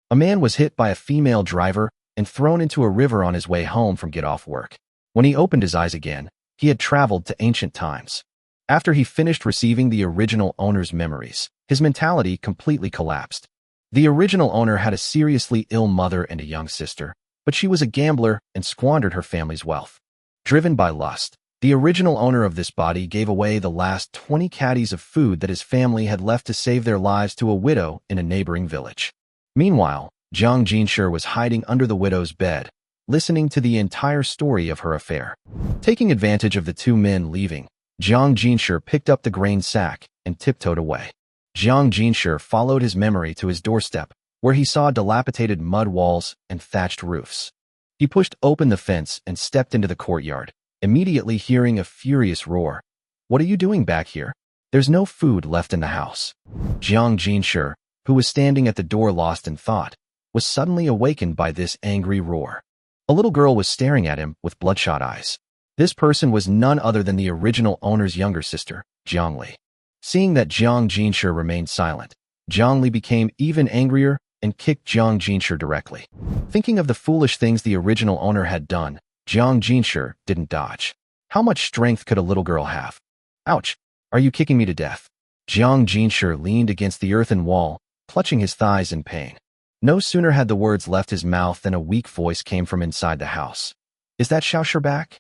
A man was hit by a female driver and thrown into a river on his way home from get-off work. When he opened his eyes again, he had traveled to ancient times. After he finished receiving the original owner's memories, his mentality completely collapsed. The original owner had a seriously ill mother and a young sister, but she was a gambler and squandered her family's wealth. Driven by lust, the original owner of this body gave away the last 20 caddies of food that his family had left to save their lives to a widow in a neighboring village. Meanwhile, Jiang Jinshi was hiding under the widow's bed, listening to the entire story of her affair. Taking advantage of the two men leaving, Jiang Jinshi picked up the grain sack and tiptoed away. Jiang Jinshi followed his memory to his doorstep, where he saw dilapidated mud walls and thatched roofs. He pushed open the fence and stepped into the courtyard, immediately hearing a furious roar. "What are you doing back here? There's no food left in the house." Jiang Jinshi, who was standing at the door lost in thought, was suddenly awakened by this angry roar. A little girl was staring at him with bloodshot eyes. This person was none other than the original owner's younger sister, Jiang Li. Seeing that Jiang Jinshi remained silent, Jiang Li became even angrier and kicked Jiang Jinshi directly. Thinking of the foolish things the original owner had done, Jiang Jinshi didn't dodge. How much strength could a little girl have? "Ouch! Are you kicking me to death?" Jiang Jinshi leaned against the earthen wall, clutching his thighs in pain. No sooner had the words left his mouth than a weak voice came from inside the house. "Is that Xiaoshi back?"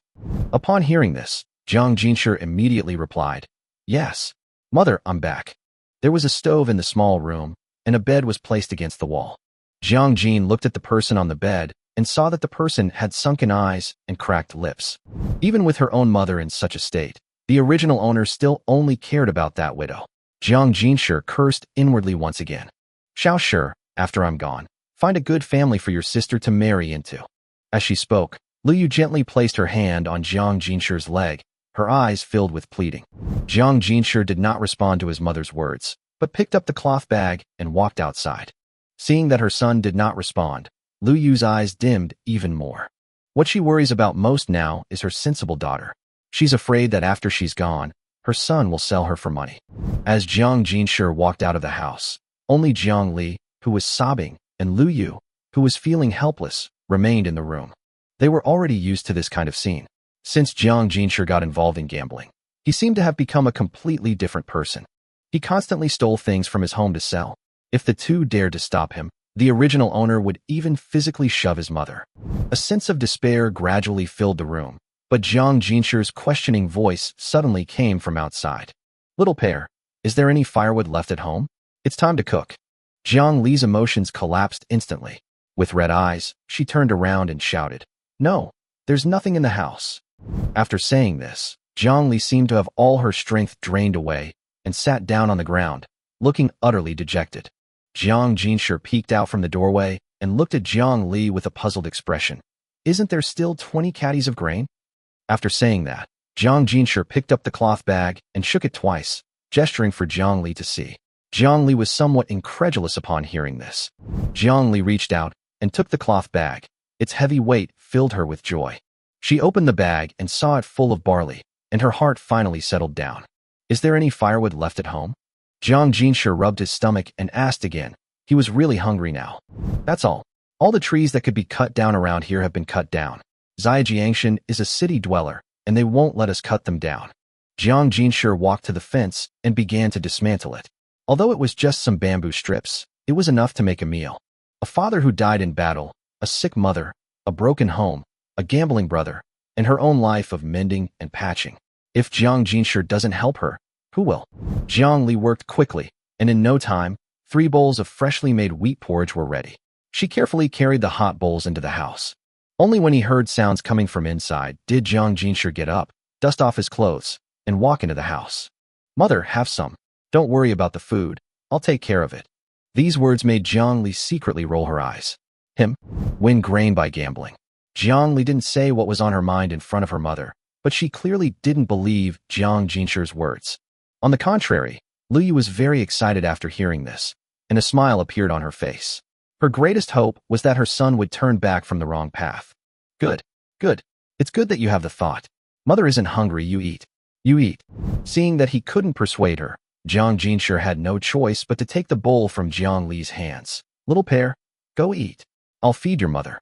Upon hearing this, Jiang Jinshi immediately replied, "Yes. Mother, I'm back." There was a stove in the small room, and a bed was placed against the wall. Jiang Jin looked at the person on the bed and saw that the person had sunken eyes and cracked lips. Even with her own mother in such a state, the original owner still only cared about that widow. Jiang Jinshi cursed inwardly once again. "Xiaoshi, after I'm gone, find a good family for your sister to marry into." As she spoke, Lu Yu gently placed her hand on Jiang Jinshi's leg, her eyes filled with pleading. Jiang Jinshi did not respond to his mother's words, but picked up the cloth bag and walked outside. Seeing that her son did not respond, Lu Yu's eyes dimmed even more. What she worries about most now is her sensible daughter. She's afraid that after she's gone, her son will sell her for money. As Jiang Jinshi walked out of the house, only Jiang Li, who was sobbing, and Lu Yu, who was feeling helpless, remained in the room. They were already used to this kind of scene. Since Jiang Jinshi got involved in gambling, he seemed to have become a completely different person. He constantly stole things from his home to sell. If the two dared to stop him, the original owner would even physically shove his mother. A sense of despair gradually filled the room, but Jiang Jinshi's questioning voice suddenly came from outside. "Little pair, is there any firewood left at home? It's time to cook." Jiang Li's emotions collapsed instantly. With red eyes, she turned around and shouted, "No, there's nothing in the house." After saying this, Jiang Li seemed to have all her strength drained away and sat down on the ground, looking utterly dejected. Jiang Jinshi peeked out from the doorway and looked at Jiang Li with a puzzled expression. "Isn't there still 20 caddies of grain?" After saying that, Jiang Jinshi picked up the cloth bag and shook it twice, gesturing for Jiang Li to see. Jiang Li was somewhat incredulous upon hearing this. Jiang Li reached out and took the cloth bag. Its heavy weight filled her with joy. She opened the bag and saw it full of barley, and her heart finally settled down. "Is there any firewood left at home?" Jiang Jinshi rubbed his stomach and asked again. He was really hungry now. "That's all. All the trees that could be cut down around here have been cut down. Jiangshan is a city dweller, and they won't let us cut them down." Jiang Jinshi walked to the fence and began to dismantle it. Although it was just some bamboo strips, it was enough to make a meal. A father who died in battle, a sick mother, a broken home, a gambling brother, and her own life of mending and patching. If Jiang Jinshi doesn't help her, who will? Jiang Li worked quickly, and in no time, 3 bowls of freshly made wheat porridge were ready. She carefully carried the hot bowls into the house. Only when he heard sounds coming from inside did Jiang Jinshi get up, dust off his clothes, and walk into the house. "Mother, have some. Don't worry about the food. I'll take care of it." These words made Jiang Li secretly roll her eyes. Him? Win grain by gambling. Jiang Li didn't say what was on her mind in front of her mother, but she clearly didn't believe Jiang Jinshi's words. On the contrary, Lu Yu was very excited after hearing this, and a smile appeared on her face. Her greatest hope was that her son would turn back from the wrong path. "Good, good. It's good that you have the thought. Mother isn't hungry, you eat. You eat." Seeing that he couldn't persuade her, Jiang Jinshi had no choice but to take the bowl from Jiang Li's hands. "Little pair, Go eat. I'll feed your mother.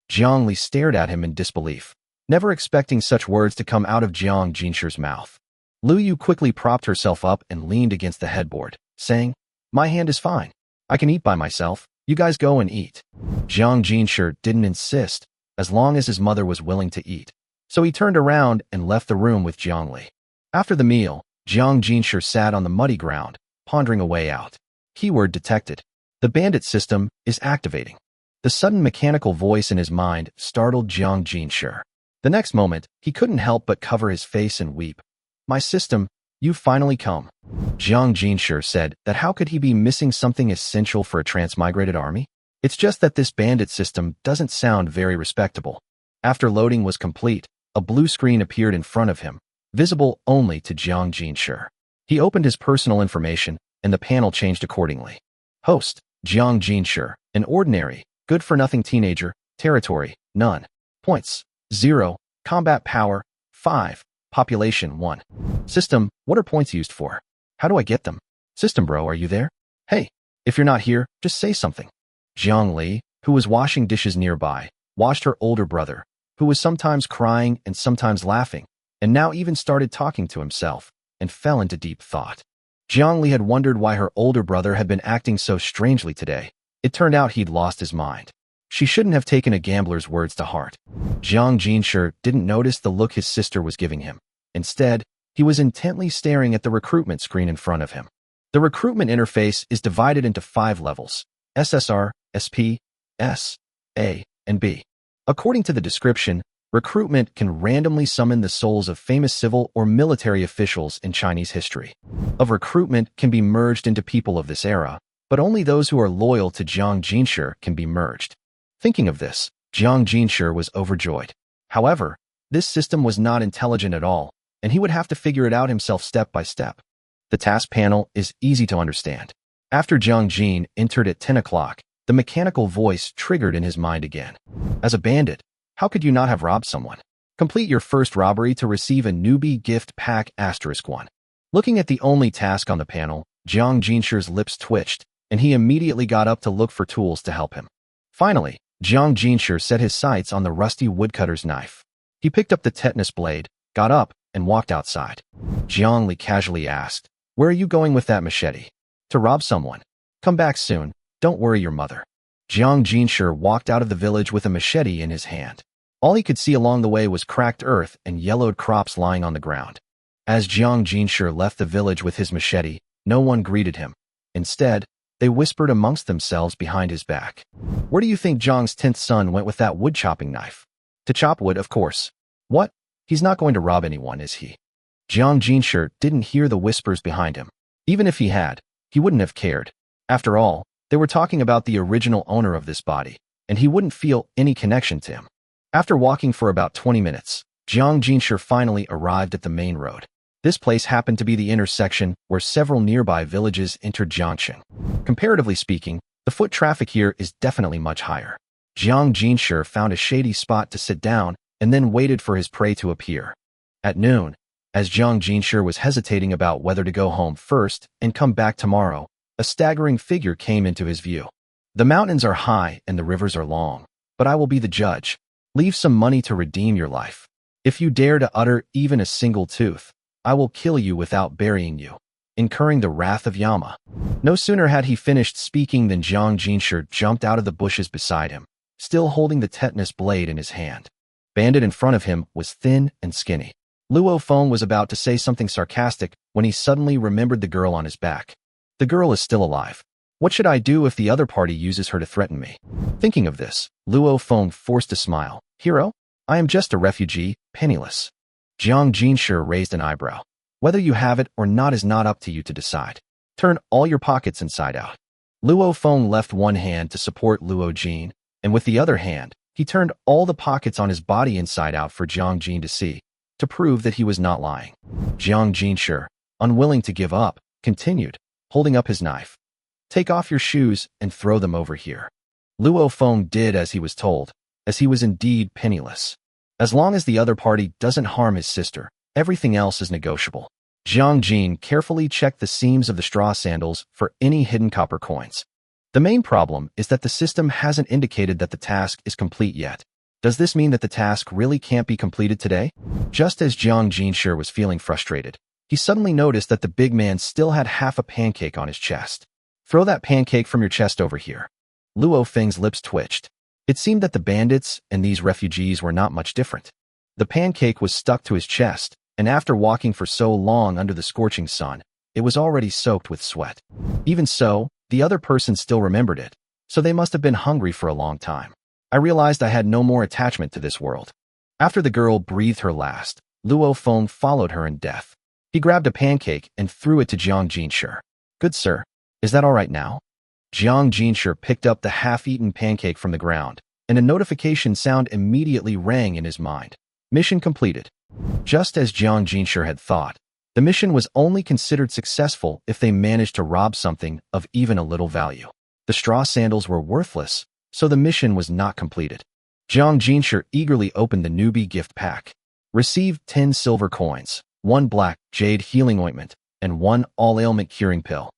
Jiang Li stared at him in disbelief, never expecting such words to come out of Jiang Jinshi's mouth. Lu Yu quickly propped herself up and leaned against the headboard, saying, My hand is fine. I can eat by myself. You guys go and eat. Jiang Jinshi didn't insist, as long as his mother was willing to eat. So he turned around and left the room with Jiang Li. After the meal, Jiang Jinshi sat on the muddy ground, pondering a way out. Keyword detected. The Bandit system is activating. The sudden mechanical voice in his mind startled Jiang Jinshi. The next moment, he couldn't help but cover his face and weep. My system, you've finally come. Jiang Jinshi said that how could he be missing something essential for a transmigrated army? It's just that this Bandit system doesn't sound very respectable. After loading was complete, a blue screen appeared in front of him, visible only to Jiang Jinshi. He opened his personal information, and the panel changed accordingly. Host, Jiang Jinshi, an ordinary, good-for-nothing teenager, territory, none. Points, 0, combat power, 5, population, 1. System, what are points used for? How do I get them? System bro, are you there? Hey, if you're not here, just say something. Jiang Li, who was washing dishes nearby, watched her older brother, who was sometimes crying and sometimes laughing, and now even started talking to himself, and fell into deep thought. Jiang Li had wondered why her older brother had been acting so strangely today. It turned out he'd lost his mind. She shouldn't have taken a gambler's words to heart. Jiang Jinshi didn't notice the look his sister was giving him. Instead, he was intently staring at the recruitment screen in front of him. The recruitment interface is divided into 5 levels: SSR, SP, S, A, and B. According to the description, recruitment can randomly summon the souls of famous civil or military officials in Chinese history. Of recruitment can be merged into people of this era, but only those who are loyal to Jiang Jinshi can be merged. Thinking of this, Jiang Jinshi was overjoyed. However, this system was not intelligent at all, and he would have to figure it out himself step by step. The task panel is easy to understand. After Jiang Jin entered at 10 o'clock, the mechanical voice triggered in his mind again. As a bandit, how could you not have robbed someone? Complete your first robbery to receive a newbie gift pack *1. Looking at the only task on the panel, Jiang Jinshi's lips twitched, and he immediately got up to look for tools to help him. Finally, Jiang Jinshi set his sights on the rusty woodcutter's knife. He picked up the tetanus blade, got up, and walked outside. Jiang Li casually asked, Where are you going with that machete? To rob someone. Come back soon. Don't worry your mother. Jiang Jinshi walked out of the village with a machete in his hand. All he could see along the way was cracked earth and yellowed crops lying on the ground. As Jiang Jinshi left the village with his machete, no one greeted him. Instead, they whispered amongst themselves behind his back. Where do you think Jiang's 10th son went with that wood-chopping knife? To chop wood, of course. What? He's not going to rob anyone, is he? Jiang Jinshi didn't hear the whispers behind him. Even if he had, he wouldn't have cared. After all, they were talking about the original owner of this body, and he wouldn't feel any connection to him. After walking for about 20 minutes, Jiang Jinshi finally arrived at the main road. This place happened to be the intersection where several nearby villages entered Jiangxing. Comparatively speaking, the foot traffic here is definitely much higher. Jiang Jinshi found a shady spot to sit down and then waited for his prey to appear. At noon, as Jiang Jinshi was hesitating about whether to go home first and come back tomorrow, a staggering figure came into his view. The mountains are high and the rivers are long, but I will be the judge. Leave some money to redeem your life. If you dare to utter even a single tooth, I will kill you without burying you, incurring the wrath of Yama. No sooner had he finished speaking than Jiang Jinshi jumped out of the bushes beside him, still holding the tetanus blade in his hand. Bandit in front of him was thin and skinny. Luo Feng was about to say something sarcastic when he suddenly remembered the girl on his back. The girl is still alive. What should I do if the other party uses her to threaten me? Thinking of this, Luo Feng forced a smile. Hero? I am just a refugee, penniless. Jiang Jinshi raised an eyebrow. Whether you have it or not is not up to you to decide. Turn all your pockets inside out. Luo Feng left one hand to support Luo Jin, and with the other hand, he turned all the pockets on his body inside out for Jiang Jin to see, to prove that he was not lying. Jiang Jinshi, unwilling to give up, continued, holding up his knife. Take off your shoes and throw them over here. Luo Feng did as he was told, as he was indeed penniless. As long as the other party doesn't harm his sister, everything else is negotiable. Jiang Jin carefully checked the seams of the straw sandals for any hidden copper coins. The main problem is that the system hasn't indicated that the task is complete yet. Does this mean that the task really can't be completed today? Just as Jiang Jinshi was feeling frustrated, he suddenly noticed that the big man still had half a pancake on his chest. Throw that pancake from your chest over here. Luo Feng's lips twitched. It seemed that the bandits and these refugees were not much different. The pancake was stuck to his chest, and after walking for so long under the scorching sun, it was already soaked with sweat. Even so, the other person still remembered it, so they must have been hungry for a long time. I realized I had no more attachment to this world. After the girl breathed her last, Luo Feng followed her in death. He grabbed a pancake and threw it to Jiang Jinshi. Good sir, is that all right now? Jiang Jinshi picked up the half-eaten pancake from the ground, and a notification sound immediately rang in his mind. Mission completed. Just as Jiang Jinshi had thought, the mission was only considered successful if they managed to rob something of even a little value. The straw sandals were worthless, so the mission was not completed. Jiang Jinshi eagerly opened the newbie gift pack. Received 10 silver coins, 1 black jade healing ointment, and 1 all-ailment curing pill.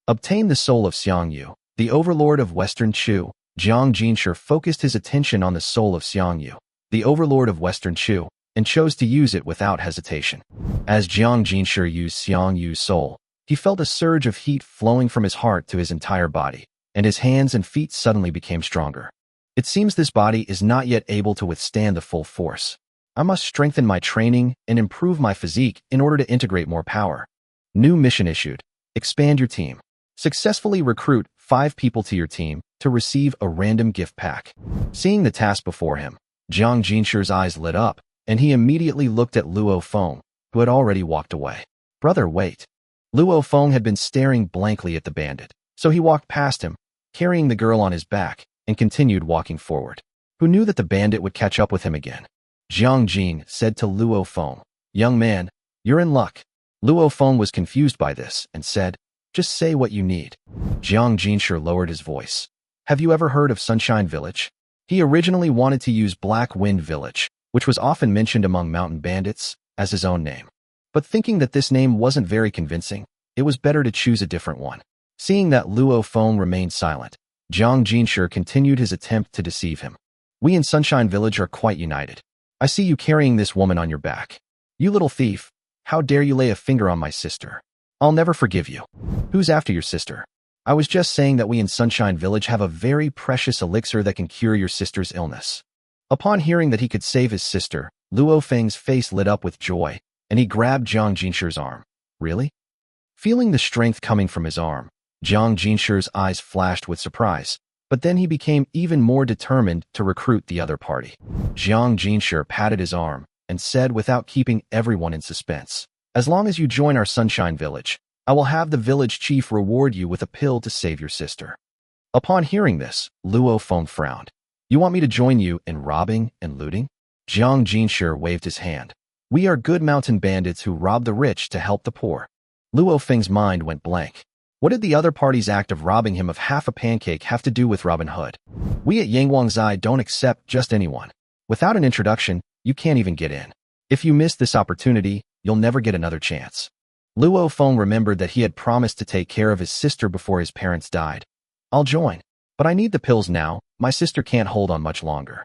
Obtained the soul of Xiang Yu, the overlord of Western Chu. Jiang Jinshi focused his attention on the soul of Xiang Yu, the overlord of Western Chu, and chose to use it without hesitation. As Jiang Jinshi used Xiang Yu's soul, he felt a surge of heat flowing from his heart to his entire body, and his hands and feet suddenly became stronger. It seems this body is not yet able to withstand the full force. I must strengthen my training and improve my physique in order to integrate more power. New mission issued. Expand your team. Successfully recruit 5 people to your team to receive a random gift pack. Seeing the task before him, Jiang Jinshi's eyes lit up, and he immediately looked at Luo Feng, who had already walked away. Brother, wait. Luo Feng had been staring blankly at the bandit, so he walked past him, carrying the girl on his back, and continued walking forward. Who knew that the bandit would catch up with him again? Jiang Jing said to Luo Feng, "Young man, you're in luck." Luo Feng was confused by this and said, "Just say what you need." Jiang Jinshi lowered his voice. "Have you ever heard of Sunshine Village?" He originally wanted to use Black Wind Village, which was often mentioned among mountain bandits, as his own name. But thinking that this name wasn't very convincing, it was better to choose a different one. Seeing that Luo Feng remained silent, Jiang Jinshi continued his attempt to deceive him. "We in Sunshine Village are quite united. I see you carrying this woman on your back. You little thief, how dare you lay a finger on my sister? I'll never forgive you. Who's after your sister? I was just saying that we in Sunshine Village have a very precious elixir that can cure your sister's illness." Upon hearing that he could save his sister, Luo Feng's face lit up with joy, and he grabbed Jiang Jinshi's arm. Really? Feeling the strength coming from his arm, Jiang Jinshi's eyes flashed with surprise, but then he became even more determined to recruit the other party. Jiang Jinshi patted his arm and said without keeping everyone in suspense, "As long as you join our Sunshine Village, I will have the village chief reward you with a pill to save your sister." Upon hearing this, Luo Feng frowned. "You want me to join you in robbing and looting?" Jiang Jinshi waved his hand. "We are good mountain bandits who rob the rich to help the poor." Luo Feng's mind went blank. What did the other party's act of robbing him of half a pancake have to do with Robin Hood? We at Yangwangzai don't accept just anyone. Without an introduction, you can't even get in. If you miss this opportunity, you'll never get another chance. Luo Feng remembered that he had promised to take care of his sister before his parents died. "I'll join, but I need the pills now. My sister can't hold on much longer."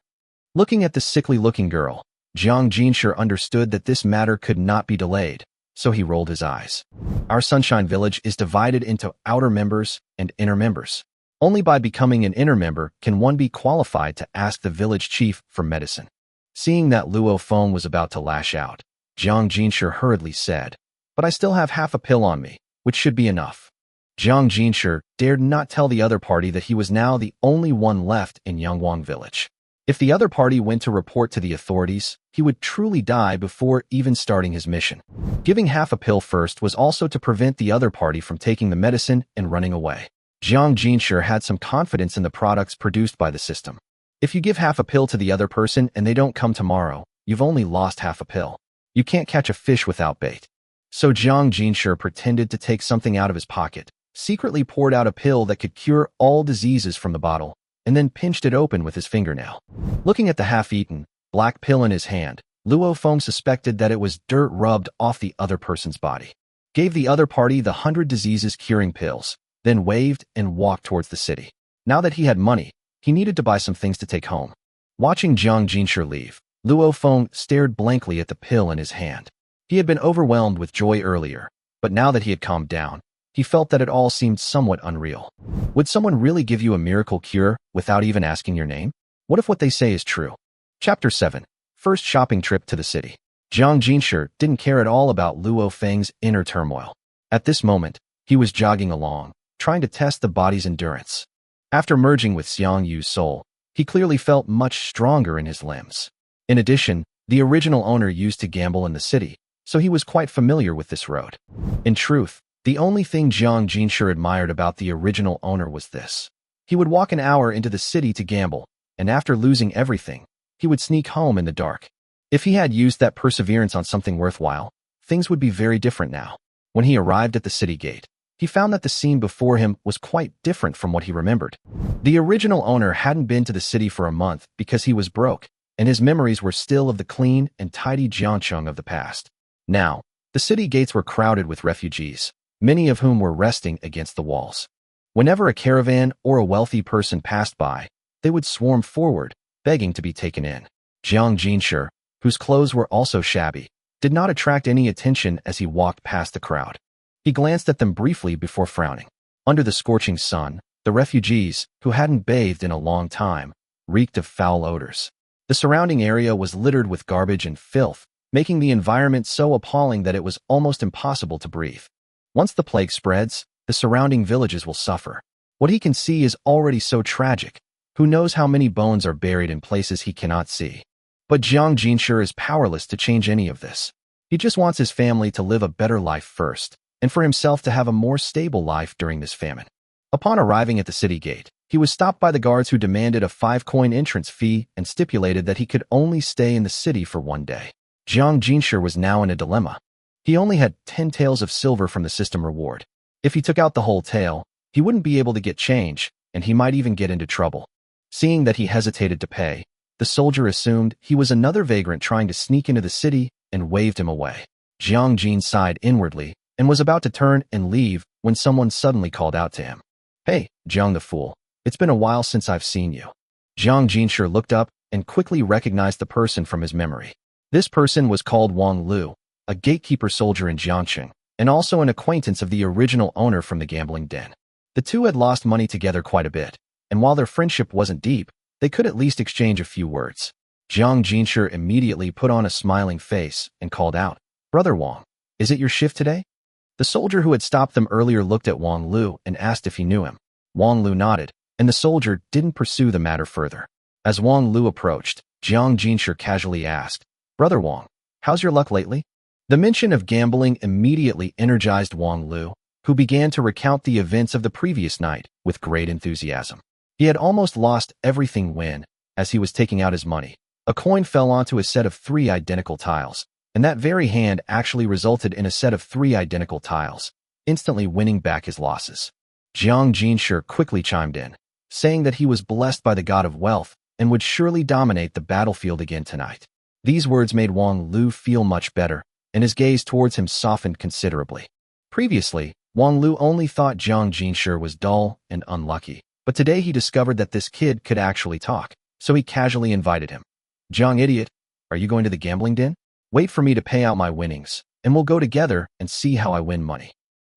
Looking at the sickly-looking girl, Jiang Jinshi understood that this matter could not be delayed, so he rolled his eyes. Our Sunshine Village is divided into outer members and inner members. Only by becoming an inner member can one be qualified to ask the village chief for medicine. Seeing that Luo Feng was about to lash out, Jiang Jinshi hurriedly said, "But I still have half a pill on me, which should be enough." Jiang Jinshi dared not tell the other party that he was now the only one left in Yangwang Village. If the other party went to report to the authorities, he would truly die before even starting his mission. Giving half a pill first was also to prevent the other party from taking the medicine and running away. Jiang Jinshi had some confidence in the products produced by the system. If you give half a pill to the other person and they don't come tomorrow, you've only lost half a pill. You can't catch a fish without bait. So Jiang Jinshi pretended to take something out of his pocket, secretly poured out a pill that could cure all diseases from the bottle, and then pinched it open with his fingernail. Looking at the half-eaten, black pill in his hand, Luo Feng suspected that it was dirt rubbed off the other person's body. Gave the other party the 100 diseases curing pills, then waved and walked towards the city. Now that he had money, he needed to buy some things to take home. Watching Jiang Jinshi leave, Luo Feng stared blankly at the pill in his hand. He had been overwhelmed with joy earlier, but now that he had calmed down, he felt that it all seemed somewhat unreal. Would someone really give you a miracle cure without even asking your name? What if what they say is true? Chapter 7. First shopping trip to the city. Jiang Jinshi didn't care at all about Luo Feng's inner turmoil. At this moment, he was jogging along, trying to test the body's endurance. After merging with Xiang Yu's soul, he clearly felt much stronger in his limbs. In addition, the original owner used to gamble in the city, so he was quite familiar with this road. In truth, the only thing Jiang Jinshi admired about the original owner was this. He would walk an hour into the city to gamble, and after losing everything, he would sneak home in the dark. If he had used that perseverance on something worthwhile, things would be very different now. When he arrived at the city gate, he found that the scene before him was quite different from what he remembered. The original owner hadn't been to the city for a month because he was broke, and his memories were still of the clean and tidy Jiangcheng of the past. Now, the city gates were crowded with refugees, many of whom were resting against the walls. Whenever a caravan or a wealthy person passed by, they would swarm forward, begging to be taken in. Jiang Jinshi, whose clothes were also shabby, did not attract any attention as he walked past the crowd. He glanced at them briefly before frowning. Under the scorching sun, the refugees, who hadn't bathed in a long time, reeked of foul odors. The surrounding area was littered with garbage and filth, making the environment so appalling that it was almost impossible to breathe. Once the plague spreads, the surrounding villages will suffer. What he can see is already so tragic. Who knows how many bones are buried in places he cannot see? But Jiang Jinshi is powerless to change any of this. He just wants his family to live a better life first, and for himself to have a more stable life during this famine. Upon arriving at the city gate, he was stopped by the guards who demanded a 5-coin entrance fee and stipulated that he could only stay in the city for one day. Jiang Jinshi was now in a dilemma. He only had 10 taels of silver from the system reward. If he took out the whole tael, he wouldn't be able to get change, and he might even get into trouble. Seeing that he hesitated to pay, the soldier assumed he was another vagrant trying to sneak into the city and waved him away. Jiang Jin sighed inwardly and was about to turn and leave when someone suddenly called out to him. "Hey, Jiang the fool, it's been a while since I've seen you." Jiang Jinshi looked up and quickly recognized the person from his memory. This person was called Wang Lu, a gatekeeper soldier in Jiangcheng, and also an acquaintance of the original owner from the gambling den. The two had lost money together quite a bit, and while their friendship wasn't deep, they could at least exchange a few words. Jiang Jinshi immediately put on a smiling face and called out, "Brother Wang, is it your shift today?" The soldier who had stopped them earlier looked at Wang Lu and asked if he knew him. Wang Lu nodded, and the soldier didn't pursue the matter further. As Wang Lu approached, Jiang Jinshi casually asked, "Brother Wang, how's your luck lately?" The mention of gambling immediately energized Wang Lu, who began to recount the events of the previous night with great enthusiasm. He had almost lost everything when, as he was taking out his money, a coin fell onto a set of 3 identical tiles, and that very hand actually resulted in a set of 3 identical tiles, instantly winning back his losses. Jiang Jinshi quickly chimed in, saying that he was blessed by the god of wealth and would surely dominate the battlefield again tonight. These words made Wang Lu feel much better, and his gaze towards him softened considerably. Previously, Wang Lu only thought Jiang Jinshi was dull and unlucky, but today he discovered that this kid could actually talk, so he casually invited him. "Jiang idiot, are you going to the gambling den? Wait for me to pay out my winnings, and we'll go together and see how I win money."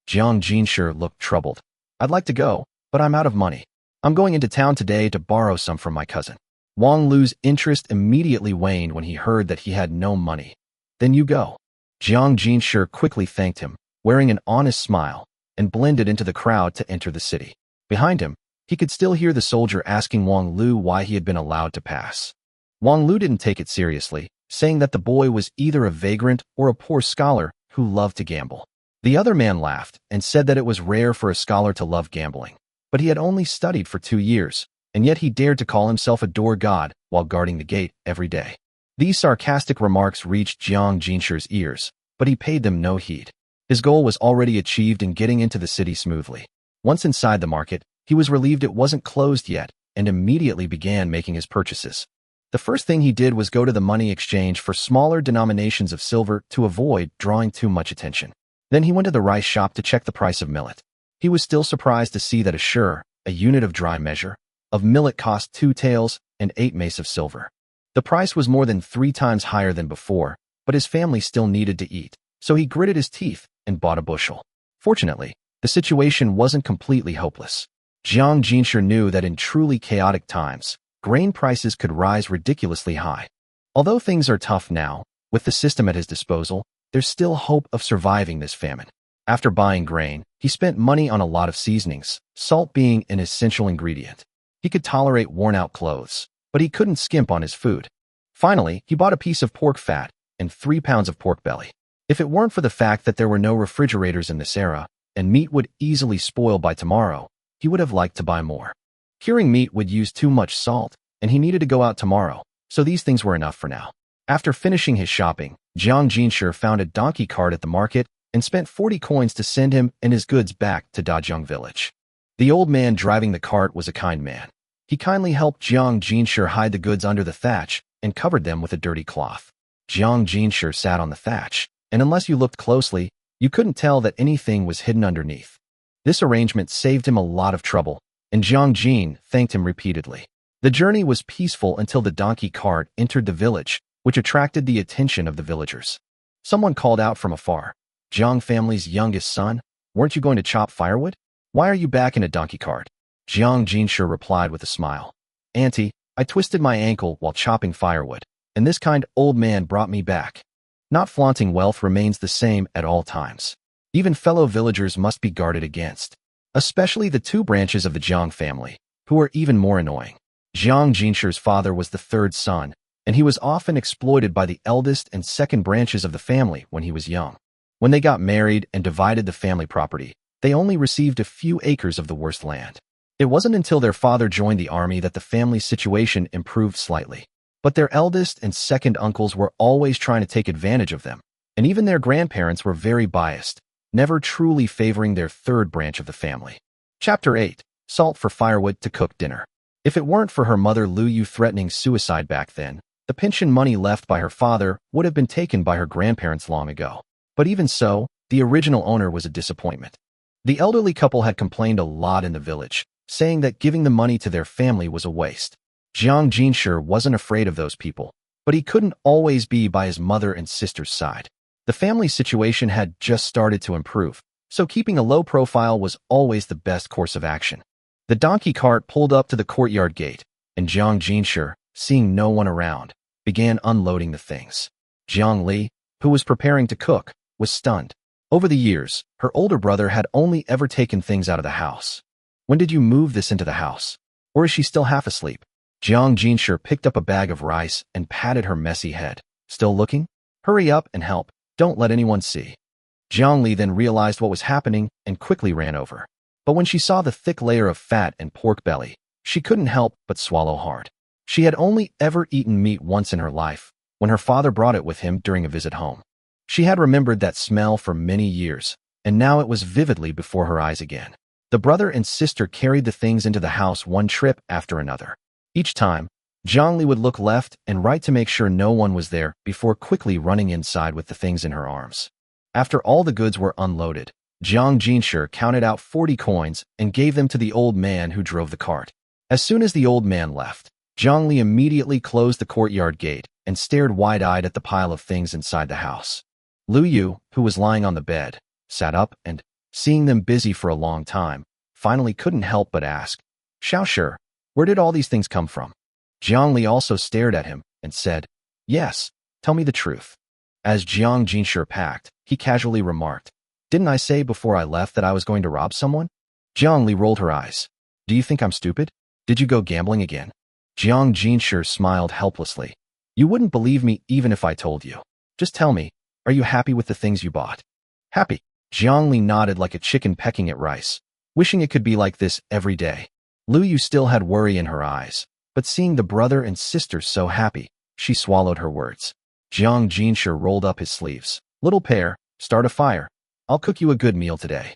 Jiang Jinshi looked troubled. "I'd like to go, but I'm out of money. I'm going into town today to borrow some from my cousin." Wang Lu's interest immediately waned when he heard that he had no money. "Then you go." Jiang Jinshi quickly thanked him, wearing an honest smile, and blended into the crowd to enter the city. Behind him, he could still hear the soldier asking Wang Lu why he had been allowed to pass. Wang Lu didn't take it seriously, saying that the boy was either a vagrant or a poor scholar who loved to gamble. The other man laughed and said that it was rare for a scholar to love gambling, but he had only studied for 2 years, and yet he dared to call himself a door god while guarding the gate every day. These sarcastic remarks reached Jiang Jinshi's ears, but he paid them no heed. His goal was already achieved in getting into the city smoothly. Once inside the market, he was relieved it wasn't closed yet and immediately began making his purchases. The first thing he did was go to the money exchange for smaller denominations of silver to avoid drawing too much attention. Then he went to the rice shop to check the price of millet. He was still surprised to see that a sure, a unit of dry measure, of millet cost 2 taels and 8 mace of silver. The price was more than 3 times higher than before, but his family still needed to eat, so he gritted his teeth and bought a bushel. Fortunately, the situation wasn't completely hopeless. Jiang Jinshi knew that in truly chaotic times, grain prices could rise ridiculously high. Although things are tough now, with the system at his disposal, there's still hope of surviving this famine. After buying grain, he spent money on a lot of seasonings, salt being an essential ingredient. He could tolerate worn-out clothes, but he couldn't skimp on his food. Finally, he bought a piece of pork fat and 3 pounds of pork belly. If it weren't for the fact that there were no refrigerators in this era, and meat would easily spoil by tomorrow, he would have liked to buy more. Curing meat would use too much salt, and he needed to go out tomorrow, so these things were enough for now. After finishing his shopping, Jiang Jinshi found a donkey cart at the market and spent 40 coins to send him and his goods back to Dajeng village. The old man driving the cart was a kind man. He kindly helped Jiang Jinshi hide the goods under the thatch and covered them with a dirty cloth. Jiang Jinshi sat on the thatch, and unless you looked closely, you couldn't tell that anything was hidden underneath. This arrangement saved him a lot of trouble, and Jiang Jin thanked him repeatedly. The journey was peaceful until the donkey cart entered the village, which attracted the attention of the villagers. Someone called out from afar, "Jiang family's youngest son, weren't you going to chop firewood? Why are you back in a donkey cart?" Jiang Jinshi replied with a smile, "Auntie, I twisted my ankle while chopping firewood, and this kind old man brought me back." Not flaunting wealth remains the same at all times. Even fellow villagers must be guarded against, especially the 2 branches of the Jiang family, who are even more annoying. Jiang Jinshi's father was the 3rd son, and he was often exploited by the eldest and 2nd branches of the family when he was young. When they got married and divided the family property, they only received a few acres of the worst land. It wasn't until their father joined the army that the family's situation improved slightly. But their eldest and 2nd uncles were always trying to take advantage of them, and even their grandparents were very biased, never truly favoring their 3rd branch of the family. Chapter 8. Salt for firewood to cook dinner. If it weren't for her mother Lu Yu threatening suicide back then, the pension money left by her father would have been taken by her grandparents long ago. But even so, the original owner was a disappointment. The elderly couple had complained a lot in the village, saying that giving the money to their family was a waste. Jiang Jinshi wasn't afraid of those people, but he couldn't always be by his mother and sister's side. The family situation had just started to improve, so keeping a low profile was always the best course of action. The donkey cart pulled up to the courtyard gate, and Jiang Jinshi, seeing no one around, began unloading the things. Jiang Li, who was preparing to cook, was stunned. Over the years, her older brother had only ever taken things out of the house. "When did you move this into the house? Or is she still half asleep?" Jiang Jinshi picked up a bag of rice and patted her messy head. "Still looking? Hurry up and help. Don't let anyone see." Jiang Li then realized what was happening and quickly ran over. But when she saw the thick layer of fat and pork belly, she couldn't help but swallow hard. She had only ever eaten meat once in her life, when her father brought it with him during a visit home. She had remembered that smell for many years, and now it was vividly before her eyes again. The brother and sister carried the things into the house one trip after another. Each time, Jiang Li would look left and right to make sure no one was there before quickly running inside with the things in her arms. After all the goods were unloaded, Jiang Jinshi counted out 40 coins and gave them to the old man who drove the cart. As soon as the old man left, Jiang Li immediately closed the courtyard gate and stared wide-eyed at the pile of things inside the house. Lu Yu, who was lying on the bed, sat up and, seeing them busy for a long time, finally couldn't help but ask, "Xiao Shi, where did all these things come from?" Jiang Li also stared at him and said, "Yes, tell me the truth." As Jiang Jinshi packed, he casually remarked, "Didn't I say before I left that I was going to rob someone?" Jiang Li rolled her eyes. "Do you think I'm stupid? Did you go gambling again?" Jiang Jinshi smiled helplessly. "You wouldn't believe me even if I told you. Just tell me, are you happy with the things you bought?" "Happy?" Jiang Li nodded like a chicken pecking at rice, wishing it could be like this every day. Lu Yu still had worry in her eyes, but seeing the brother and sister so happy, she swallowed her words. Jiang Jinshi rolled up his sleeves. "Little pair, start a fire. I'll cook you a good meal today."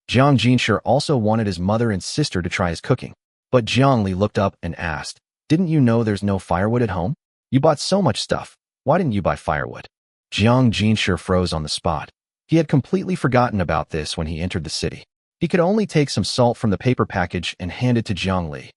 Jiang Jinshi also wanted his mother and sister to try his cooking, but Jiang Li looked up and asked, "Didn't you know there's no firewood at home? You bought so much stuff. Why didn't you buy firewood?" Jiang Jinshi froze on the spot. He had completely forgotten about this when he entered the city. He could only take some salt from the paper package and hand it to Jiang Li.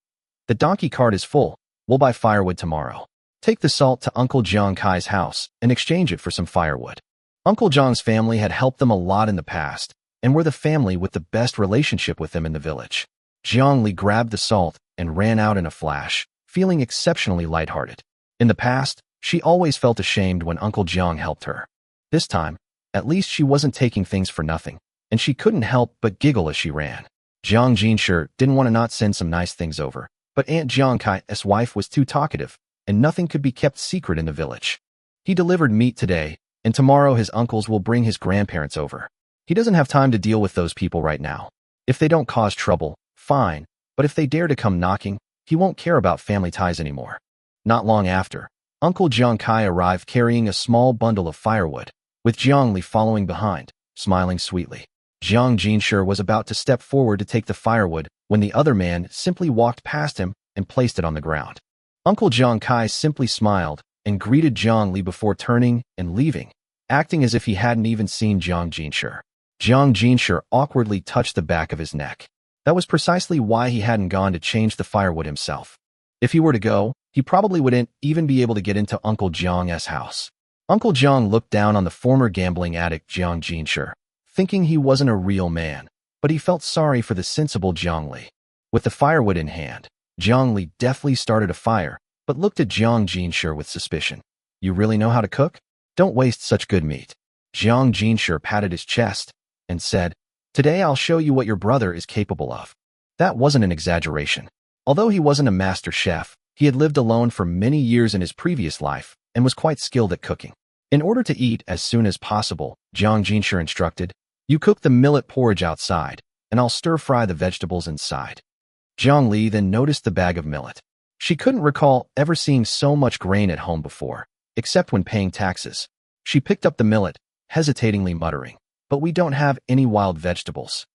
The donkey cart is full. We'll buy firewood tomorrow. Take the salt to Uncle Jiang Kai's house and exchange it for some firewood. Uncle Jiang's family had helped them a lot in the past and were the family with the best relationship with them in the village. Jiang Li grabbed the salt and ran out in a flash, feeling exceptionally lighthearted. In the past, she always felt ashamed when Uncle Jiang helped her. This time, at least she wasn't taking things for nothing, and she couldn't help but giggle as she ran. Jiang Jinshi didn't want to not send some nice things over, but Aunt Jiang Kai's wife was too talkative, and nothing could be kept secret in the village. He delivered meat today, and tomorrow his uncles will bring his grandparents over. He doesn't have time to deal with those people right now. If they don't cause trouble, fine, but if they dare to come knocking, he won't care about family ties anymore. Not long after, Uncle Jiang Kai arrived carrying a small bundle of firewood, with Jiang Li following behind, smiling sweetly. Jiang Jinshi was about to step forward to take the firewood when the other man simply walked past him and placed it on the ground. Uncle Jiang Kai simply smiled and greeted Jiang Li before turning and leaving, acting as if he hadn't even seen Jiang Jinshi. Jiang Jinshi awkwardly touched the back of his neck. That was precisely why he hadn't gone to change the firewood himself. If he were to go, he probably wouldn't even be able to get into Uncle Jiang's house. Uncle Jiang looked down on the former gambling addict Jiang Jinshi, thinking he wasn't a real man, but he felt sorry for the sensible Jiang Li. With the firewood in hand, Jiang Li deftly started a fire, but looked at Jiang Jinshi with suspicion. You really know how to cook? Don't waste such good meat. Jiang Jinshi patted his chest and said, Today I'll show you what your brother is capable of. That wasn't an exaggeration. Although he wasn't a master chef, he had lived alone for many years in his previous life and was quite skilled at cooking. In order to eat as soon as possible, Jiang Jinshi instructed, You cook the millet porridge outside, and I'll stir-fry the vegetables inside. Jiang Li then noticed the bag of millet. She couldn't recall ever seeing so much grain at home before, except when paying taxes. She picked up the millet, hesitatingly muttering, But we don't have any wild vegetables.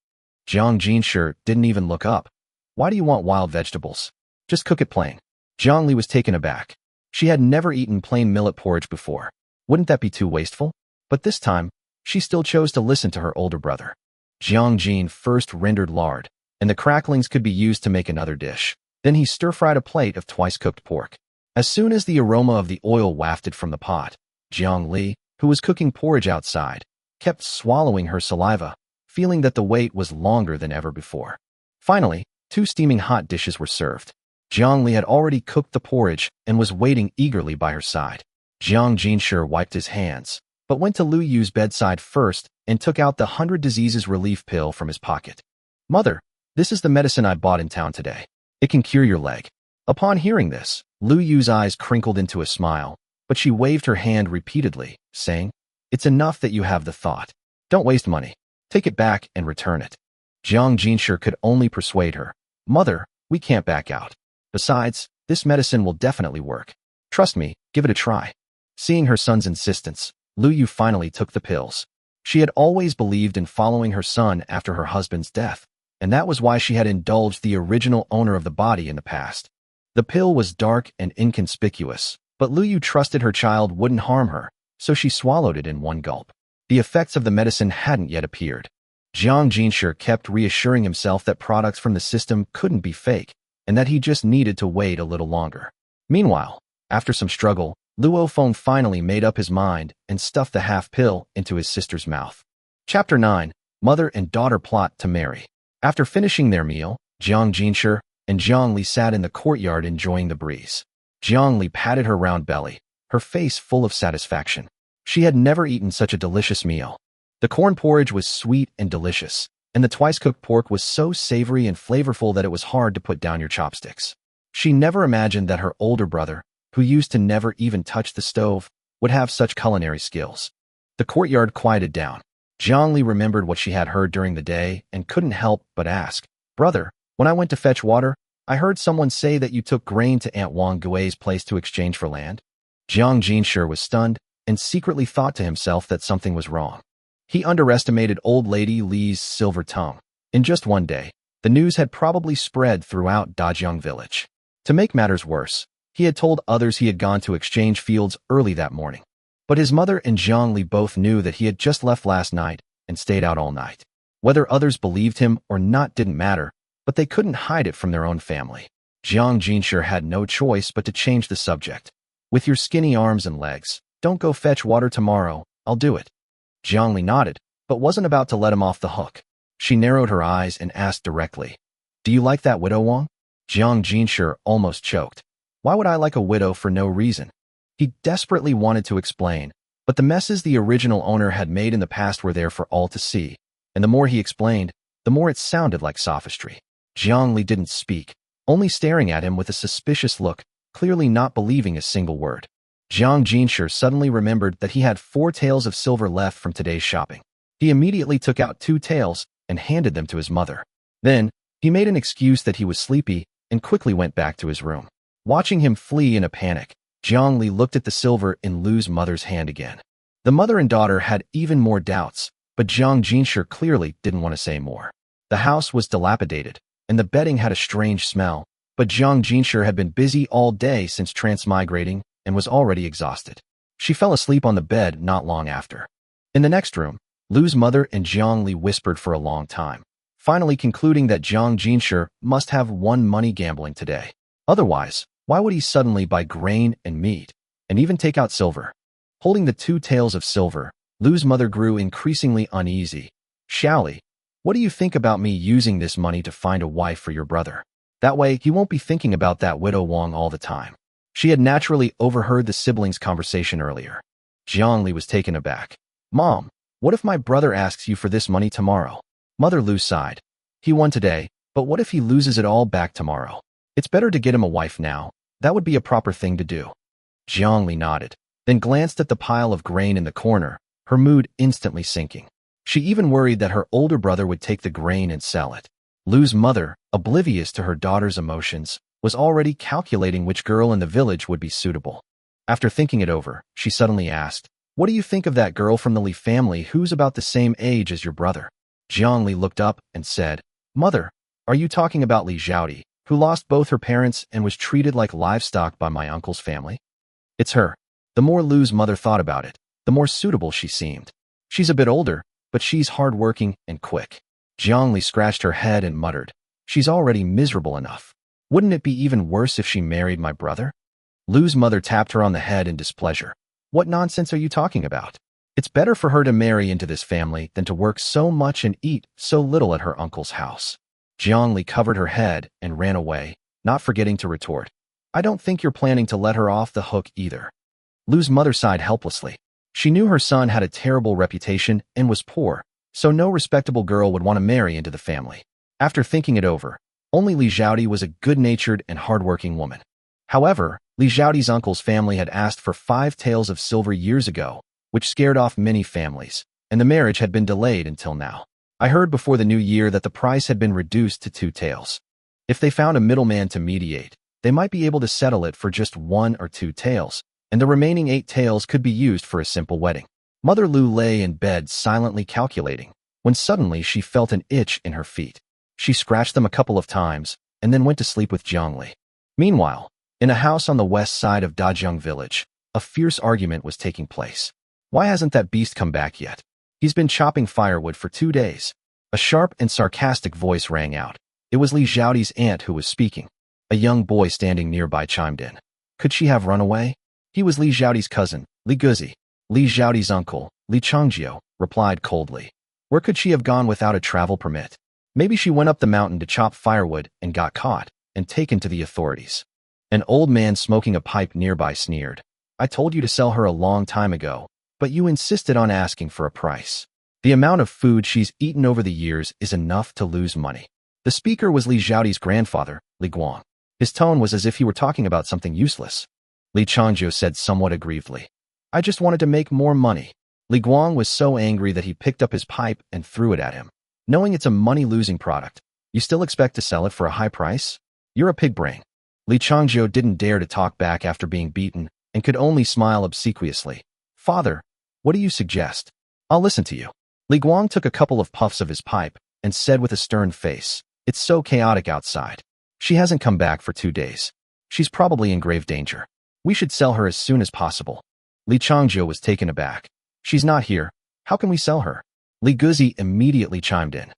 Jiang Jinshi didn't even look up. Why do you want wild vegetables? Just cook it plain. Jiang Li was taken aback. She had never eaten plain millet porridge before. Wouldn't that be too wasteful? But this time, she still chose to listen to her older brother. Jiang Jin first rendered lard, and the cracklings could be used to make another dish. Then he stir-fried a plate of twice-cooked pork. As soon as the aroma of the oil wafted from the pot, Jiang Li, who was cooking porridge outside, kept swallowing her saliva, feeling that the wait was longer than ever before. Finally, 2 steaming hot dishes were served. Jiang Li had already cooked the porridge and was waiting eagerly by her side. Jiang Jinshi wiped his hands, but went to Lu Yu's bedside first and took out the 100 diseases relief pill from his pocket. Mother, this is the medicine I bought in town today. It can cure your leg. Upon hearing this, Lu Yu's eyes crinkled into a smile, but she waved her hand repeatedly, saying, It's enough that you have the thought. Don't waste money. Take it back and return it. Jiang Jinshi could only persuade her. Mother, we can't back out. Besides, this medicine will definitely work. Trust me, give it a try. Seeing her son's insistence, Lu Yu finally took the pills. She had always believed in following her son after her husband's death, and that was why she had indulged the original owner of the body in the past. The pill was dark and inconspicuous, but Lu Yu trusted her child wouldn't harm her, so she swallowed it in one gulp. The effects of the medicine hadn't yet appeared. Jiang Jinshi kept reassuring himself that products from the system couldn't be fake, and that he just needed to wait a little longer. Meanwhile, after some struggle, Luo Feng finally made up his mind and stuffed the half-pill into his sister's mouth. Chapter 9. Mother and Daughter Plot to Marry. After finishing their meal, Jiang Jinshi and Jiang Li sat in the courtyard enjoying the breeze. Jiang Li patted her round belly, her face full of satisfaction. She had never eaten such a delicious meal. The corn porridge was sweet and delicious, and the twice-cooked pork was so savory and flavorful that it was hard to put down your chopsticks. She never imagined that her older brother, who used to never even touch the stove, would have such culinary skills. The courtyard quieted down. Jiang Li remembered what she had heard during the day and couldn't help but ask, Brother, when I went to fetch water, I heard someone say that you took grain to Aunt Wang Gui's place to exchange for land. Jiang Jinshi was stunned and secretly thought to himself that something was wrong. He underestimated old lady Li's silver tongue. In just one day, the news had probably spread throughout Dajiang village. To make matters worse, he had told others he had gone to exchange fields early that morning. But his mother and Jiang Li both knew that he had just left last night and stayed out all night. Whether others believed him or not didn't matter, but they couldn't hide it from their own family. Jiang Jinshi had no choice but to change the subject. With your skinny arms and legs, don't go fetch water tomorrow, I'll do it. Jiang Li nodded, but wasn't about to let him off the hook. She narrowed her eyes and asked directly, "Do you like that widow, Wang?" Jiang Jinshi almost choked. Why would I like a widow for no reason? He desperately wanted to explain, but the messes the original owner had made in the past were there for all to see, and the more he explained, the more it sounded like sophistry. Jiang Li didn't speak, only staring at him with a suspicious look, clearly not believing a single word. Jiang Jinshi suddenly remembered that he had 4 taels of silver left from today's shopping. He immediately took out 2 taels and handed them to his mother. Then, he made an excuse that he was sleepy and quickly went back to his room. Watching him flee in a panic, Jiang Li looked at the silver in Lu's mother's hand again. The mother and daughter had even more doubts, but Jiang Jinshi clearly didn't want to say more. The house was dilapidated, and the bedding had a strange smell, but Jiang Jinshi had been busy all day since transmigrating and was already exhausted. She fell asleep on the bed not long after. In the next room, Lu's mother and Jiang Li whispered for a long time, finally concluding that Jiang Jinshi must have won money gambling today. Otherwise, why would he suddenly buy grain and meat, and even take out silver? Holding the 2 taels of silver, Lu's mother grew increasingly uneasy. "Xiaoli, what do you think about me using this money to find a wife for your brother? That way, he won't be thinking about that widow Wang all the time." She had naturally overheard the siblings' conversation earlier. Jiang Li was taken aback. "Mom, what if my brother asks you for this money tomorrow?" Mother Lu sighed. "He won today, but what if he loses it all back tomorrow? It's better to get him a wife now. That would be a proper thing to do." Jiang Li nodded, then glanced at the pile of grain in the corner, her mood instantly sinking. She even worried that her older brother would take the grain and sell it. Lu's mother, oblivious to her daughter's emotions, was already calculating which girl in the village would be suitable. After thinking it over, she suddenly asked, "What do you think of that girl from the Li family who's about the same age as your brother?" Jiang Li looked up and said, "Mother, are you talking about Li Xiaodi, who lost both her parents and was treated like livestock by my uncle's family?" "It's her." The more Lu's mother thought about it, the more suitable she seemed. She's a bit older, but she's hardworking and quick. Jiang Li scratched her head and muttered, "She's already miserable enough. Wouldn't it be even worse if she married my brother?" Lu's mother tapped her on the head in displeasure. "What nonsense are you talking about? It's better for her to marry into this family than to work so much and eat so little at her uncle's house." Jiang Li covered her head and ran away, not forgetting to retort, "I don't think you're planning to let her off the hook either." Lu's mother sighed helplessly. She knew her son had a terrible reputation and was poor, so no respectable girl would want to marry into the family. After thinking it over, only Li Xiaodi was a good-natured and hardworking woman. However, Li Xiaodi's uncle's family had asked for 5 taels of silver years ago, which scared off many families, and the marriage had been delayed until now. I heard before the new year that the price had been reduced to 2 taels. If they found a middleman to mediate, they might be able to settle it for just 1 or 2 taels, and the remaining 8 taels could be used for a simple wedding. Mother Lu lay in bed silently calculating, when suddenly she felt an itch in her feet. She scratched them a couple of times, and then went to sleep with Jiang Li. Meanwhile, in a house on the west side of Dajiang village, a fierce argument was taking place. "Why hasn't that beast come back yet? He's been chopping firewood for 2 days. A sharp and sarcastic voice rang out. It was Li Xiaodi's aunt who was speaking. A young boy standing nearby chimed in. Could she have run away? He was Li Xiaodi's cousin, Li Guzi. Li Xiaodi's uncle, Li Changjiu, replied coldly. Where could she have gone without a travel permit? Maybe she went up the mountain to chop firewood and got caught and taken to the authorities. An old man smoking a pipe nearby sneered. I told you to sell her a long time ago, but you insisted on asking for a price. The amount of food she's eaten over the years is enough to lose money. The speaker was Li Xiaodi's grandfather, Li Guang. His tone was as if he were talking about something useless. Li Changjiu said somewhat aggrievedly. I just wanted to make more money. Li Guang was so angry that he picked up his pipe and threw it at him. Knowing it's a money-losing product, you still expect to sell it for a high price? You're a pig brain. Li Changjiu didn't dare to talk back after being beaten and could only smile obsequiously. Father, what do you suggest? I'll listen to you. Li Guang took a couple of puffs of his pipe and said with a stern face, It's so chaotic outside. She hasn't come back for 2 days. She's probably in grave danger. We should sell her as soon as possible. Li Changjiu was taken aback. She's not here. How can we sell her? Li Guzi immediately chimed in.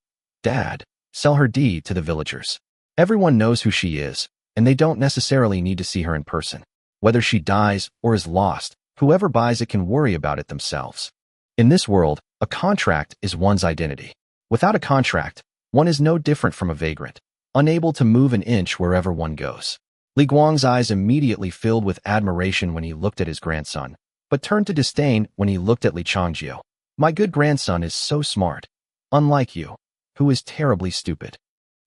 Dad, sell her to the villagers. Everyone knows who she is, and they don't necessarily need to see her in person. Whether she dies or is lost, whoever buys it can worry about it themselves. In this world, a contract is one's identity. Without a contract, one is no different from a vagrant, unable to move an inch wherever one goes. Li Guang's eyes immediately filled with admiration when he looked at his grandson, but turned to disdain when he looked at Li Changjiu. My good grandson is so smart, unlike you, who is terribly stupid.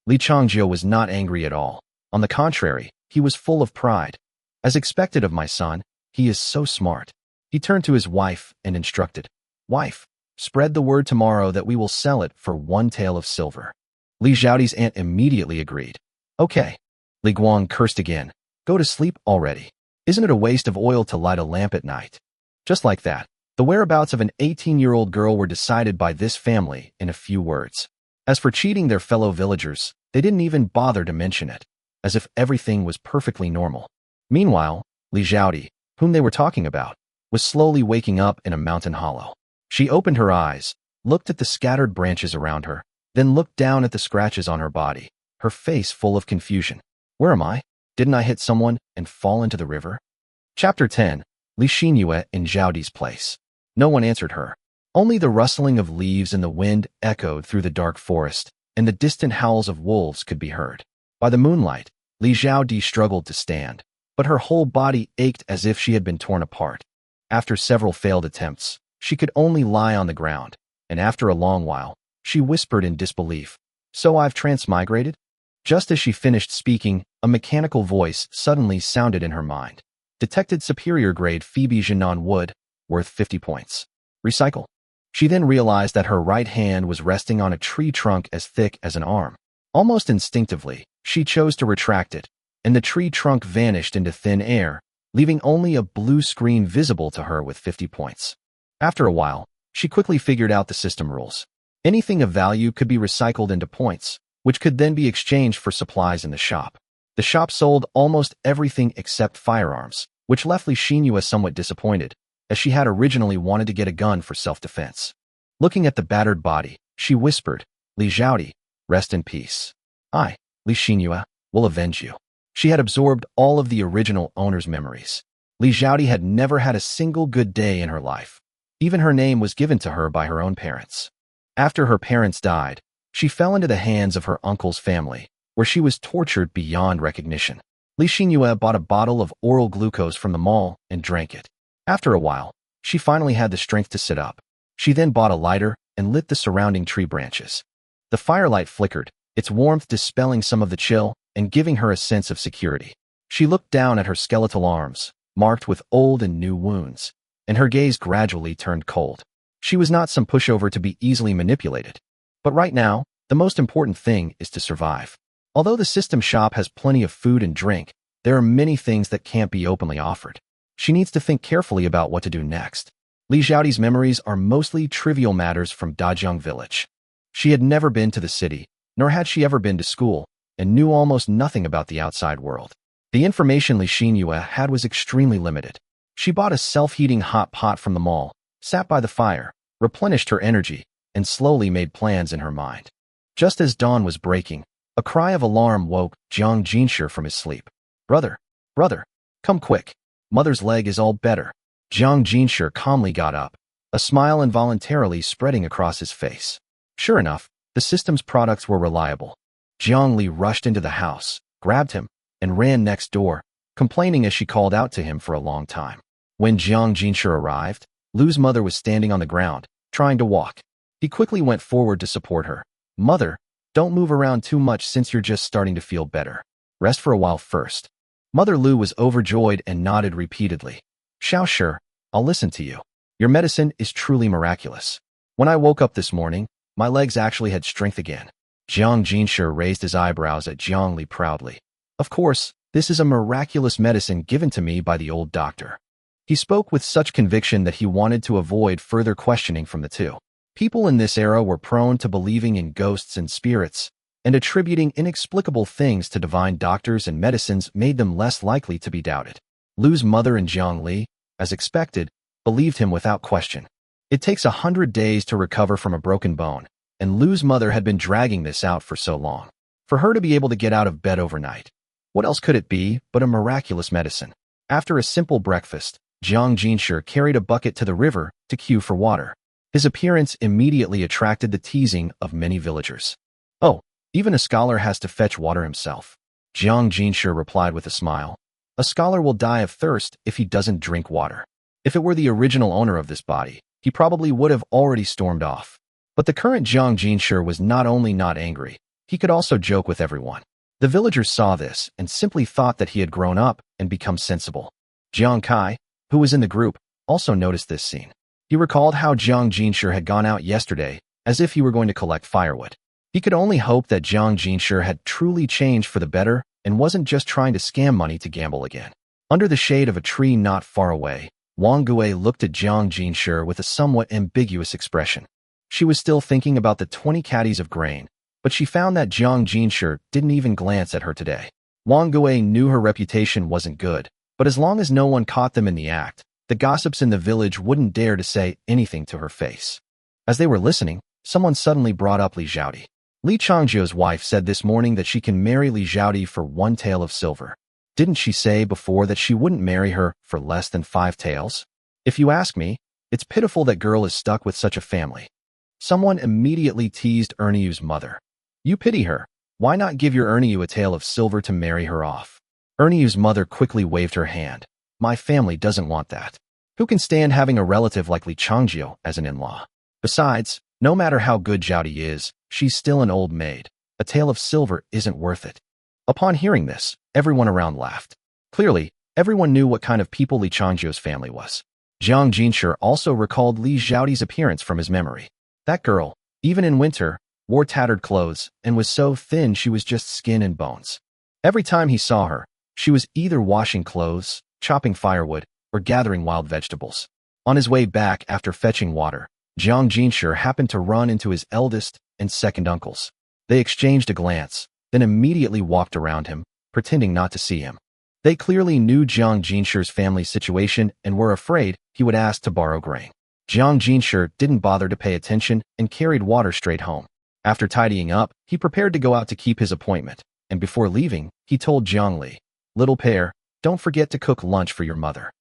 Li Changjiu was not angry at all. On the contrary, he was full of pride. As expected of my son, he is so smart. He turned to his wife and instructed, Wife, spread the word tomorrow that we will sell it for 1 tael of silver. Li Xiaoti's aunt immediately agreed. Okay. Li Guang cursed again. Go to sleep already. Isn't it a waste of oil to light a lamp at night? Just like that, the whereabouts of an 18-year-old girl were decided by this family in a few words. As for cheating their fellow villagers, they didn't even bother to mention it, as if everything was perfectly normal. Meanwhile, Li Xiaoti, whom they were talking about, was slowly waking up in a mountain hollow. She opened her eyes, looked at the scattered branches around her, then looked down at the scratches on her body, her face full of confusion. Where am I? Didn't I hit someone and fall into the river? Chapter 10. Li Xinyue in Zhaodi's place. No one answered her. Only the rustling of leaves in the wind echoed through the dark forest, and the distant howls of wolves could be heard. By the moonlight, Li Xiaodi struggled to stand, but her whole body ached as if she had been torn apart. After several failed attempts, she could only lie on the ground, and after a long while, she whispered in disbelief, So I've transmigrated? Just as she finished speaking, a mechanical voice suddenly sounded in her mind. Detected superior-grade Phoebe Jinan wood, worth 50 points. Recycle. She then realized that her right hand was resting on a tree trunk as thick as an arm. Almost instinctively, she chose to retract it, and the tree trunk vanished into thin air, leaving only a blue screen visible to her with 50 points. After a while, she quickly figured out the system rules. Anything of value could be recycled into points, which could then be exchanged for supplies in the shop. The shop sold almost everything except firearms, which left Li Xinyue somewhat disappointed, as she had originally wanted to get a gun for self-defense. Looking at the battered body, she whispered, Li Xiaoti, rest in peace. I, Li Xinyue, will avenge you. She had absorbed all of the original owner's memories. Li Xiaoti had never had a single good day in her life. Even her name was given to her by her own parents. After her parents died, she fell into the hands of her uncle's family, where she was tortured beyond recognition. Li Xinyue bought a bottle of oral glucose from the mall and drank it. After a while, she finally had the strength to sit up. She then bought a lighter and lit the surrounding tree branches. The firelight flickered, its warmth dispelling some of the chill and giving her a sense of security. She looked down at her skeletal arms, marked with old and new wounds, and her gaze gradually turned cold. She was not some pushover to be easily manipulated. But right now, the most important thing is to survive. Although the system shop has plenty of food and drink, there are many things that can't be openly offered. She needs to think carefully about what to do next. Li Xiaoti's memories are mostly trivial matters from Dajiang village. She had never been to the city, nor had she ever been to school, and knew almost nothing about the outside world. The information Li Xinyue had was extremely limited. She bought a self-heating hot pot from the mall, sat by the fire, replenished her energy, and slowly made plans in her mind. Just as dawn was breaking, a cry of alarm woke Jiang Jinshi from his sleep. Brother, come quick. Mother's leg is all better. Jiang Jinshi calmly got up, a smile involuntarily spreading across his face. Sure enough, the system's products were reliable. Jiang Li rushed into the house, grabbed him, and ran next door, complaining as she called out to him for a long time. When Jiang Jinshi arrived, Lu's mother was standing on the ground, trying to walk. He quickly went forward to support her. Mother, don't move around too much since you're just starting to feel better. Rest for a while first. Mother Lu was overjoyed and nodded repeatedly. Sure, I'll listen to you. Your medicine is truly miraculous. When I woke up this morning, my legs actually had strength again. Jiang Jinshi raised his eyebrows at Jiang Li proudly. Of course, this is a miraculous medicine given to me by the old doctor. He spoke with such conviction that he wanted to avoid further questioning from the two. People in this era were prone to believing in ghosts and spirits, and attributing inexplicable things to divine doctors and medicines made them less likely to be doubted. Lu's mother and Jiang Li, as expected, believed him without question. It takes 100 days to recover from a broken bone, and Lu's mother had been dragging this out for so long. For her to be able to get out of bed overnight, what else could it be but a miraculous medicine? After a simple breakfast, Jiang Jinshi carried a bucket to the river to queue for water. His appearance immediately attracted the teasing of many villagers. "Oh, even a scholar has to fetch water himself," Jiang Jinshi replied with a smile. "A scholar will die of thirst if he doesn't drink water. If it were the original owner of this body, he probably would have already stormed off." But the current Jiang Jinshi was not only not angry, he could also joke with everyone. The villagers saw this and simply thought that he had grown up and become sensible. Jiang Kai, who was in the group, also noticed this scene. He recalled how Jiang Jinshi had gone out yesterday as if he were going to collect firewood. He could only hope that Jiang Jinshi had truly changed for the better and wasn't just trying to scam money to gamble again. Under the shade of a tree not far away, Wang Gui looked at Jiang Jinshi with a somewhat ambiguous expression. She was still thinking about the 20 caddies of grain, but she found that Jiang Jinshi didn't even glance at her today. Wang Gui knew her reputation wasn't good, but as long as no one caught them in the act, the gossips in the village wouldn't dare to say anything to her face. As they were listening, someone suddenly brought up Li Zhaodi. Li Changjiu's wife said this morning that she can marry Li Zhaodi for 1 tael of silver. Didn't she say before that she wouldn't marry her for less than 5 taels? If you ask me, it's pitiful that girl is stuck with such a family. Someone immediately teased Erniu's mother. "You pity her. Why not give your Erniu a tael of silver to marry her off?" Erniu's mother quickly waved her hand. "My family doesn't want that. Who can stand having a relative like Li Changjiu as an in-law? Besides, no matter how good Zhaodi is, she's still an old maid. A tael of silver isn't worth it." Upon hearing this, everyone around laughed. Clearly, everyone knew what kind of people Li Changjiu's family was. Jiang Jinshi also recalled Li Zhaodi's appearance from his memory. That girl, even in winter, wore tattered clothes and was so thin she was just skin and bones. Every time he saw her, she was either washing clothes, chopping firewood, or gathering wild vegetables. On his way back after fetching water, Jiang Jinshi happened to run into his eldest and second uncles. They exchanged a glance, then immediately walked around him, pretending not to see him. They clearly knew Jiang Jinshi's family situation and were afraid he would ask to borrow grain. Jiang Jinshi didn't bother to pay attention and carried water straight home. After tidying up, he prepared to go out to keep his appointment, and before leaving, he told Jiang Li, "Little pair, don't forget to cook lunch for your mother."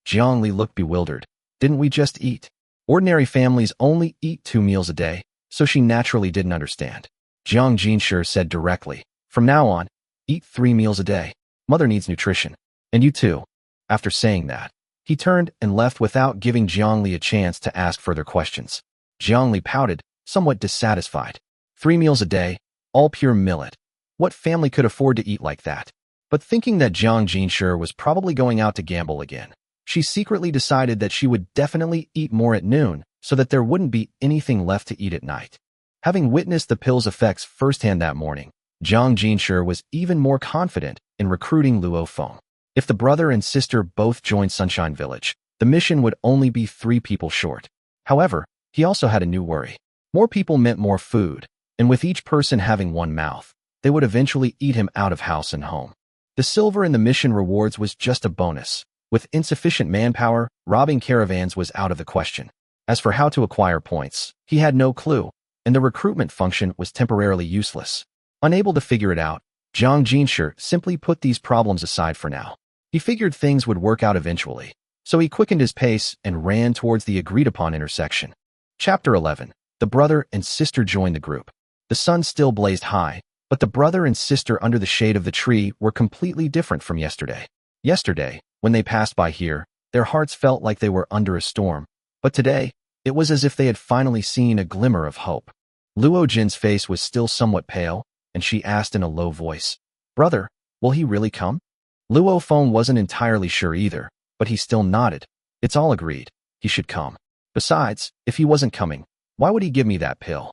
Jiang Li looked bewildered. "Didn't we just eat?" Ordinary families only eat 2 meals a day, so she naturally didn't understand. Jiang Jinshi said directly, "From now on, eat 3 meals a day. Mother needs nutrition. And you too." After saying that, he turned and left without giving Jiang Li a chance to ask further questions. Jiang Li pouted, somewhat dissatisfied. 3 meals a day, all pure millet. What family could afford to eat like that? But thinking that Jiang Jinshi was probably going out to gamble again, she secretly decided that she would definitely eat more at noon so that there wouldn't be anything left to eat at night. Having witnessed the pill's effects firsthand that morning, Jiang Jinshi was even more confident in recruiting Luo Feng. If the brother and sister both joined Sunshine Village, the mission would only be 3 people short. However, he also had a new worry. More people meant more food, and with each person having 1 mouth, they would eventually eat him out of house and home. The silver in the mission rewards was just a bonus. With insufficient manpower, robbing caravans was out of the question. As for how to acquire points, he had no clue, and the recruitment function was temporarily useless. Unable to figure it out, Jiang Jinshi simply put these problems aside for now. He figured things would work out eventually, so he quickened his pace and ran towards the agreed-upon intersection. Chapter 11. The brother and sister joined the group. The sun still blazed high, but the brother and sister under the shade of the tree were completely different from yesterday. Yesterday, when they passed by here, their hearts felt like they were under a storm, but today, it was as if they had finally seen a glimmer of hope. Luo Jin's face was still somewhat pale, and she asked in a low voice, "Brother, will he really come?" Luo Feng wasn't entirely sure either, but he still nodded. It's all agreed. He should come. Besides, if he wasn't coming, why would he give me that pill?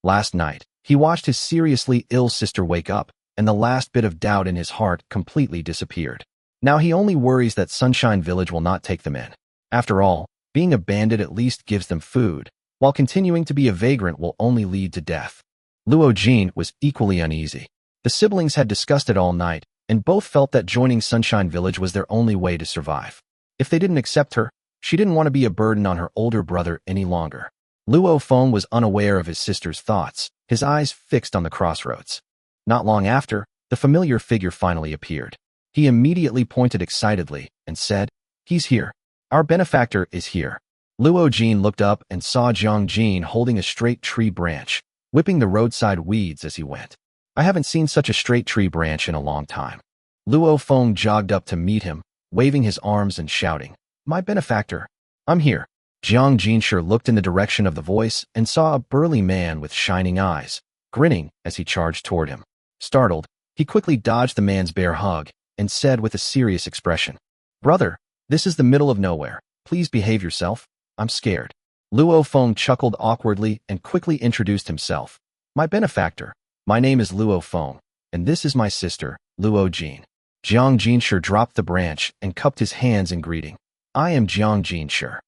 Last night, he watched his seriously ill sister wake up, and the last bit of doubt in his heart completely disappeared. Now he only worries that Sunshine Village will not take them in. After all, being a bandit at least gives them food, while continuing to be a vagrant will only lead to death. Luo Jin was equally uneasy. The siblings had discussed it all night, and both felt that joining Sunshine Village was their only way to survive. If they didn't accept her, she didn't want to be a burden on her older brother any longer. Luo Feng was unaware of his sister's thoughts, his eyes fixed on the crossroads. Not long after, the familiar figure finally appeared. He immediately pointed excitedly and said, "He's here. Our benefactor is here." Luo Jin looked up and saw Jiang Jin holding a straight tree branch, whipping the roadside weeds as he went. I haven't seen such a straight tree branch in a long time. Luo Feng jogged up to meet him, waving his arms and shouting, "My benefactor, I'm here." Jiang Jinshi looked in the direction of the voice and saw a burly man with shining eyes, grinning as he charged toward him. Startled, he quickly dodged the man's bare hug and said with a serious expression, "Brother, this is the middle of nowhere. Please behave yourself. I'm scared." Luo Feng chuckled awkwardly and quickly introduced himself. "My benefactor, my name is Luo Feng, and this is my sister, Luo Jin." Jiang Jinshi dropped the branch and cupped his hands in greeting. "I am Jiang Jinshi."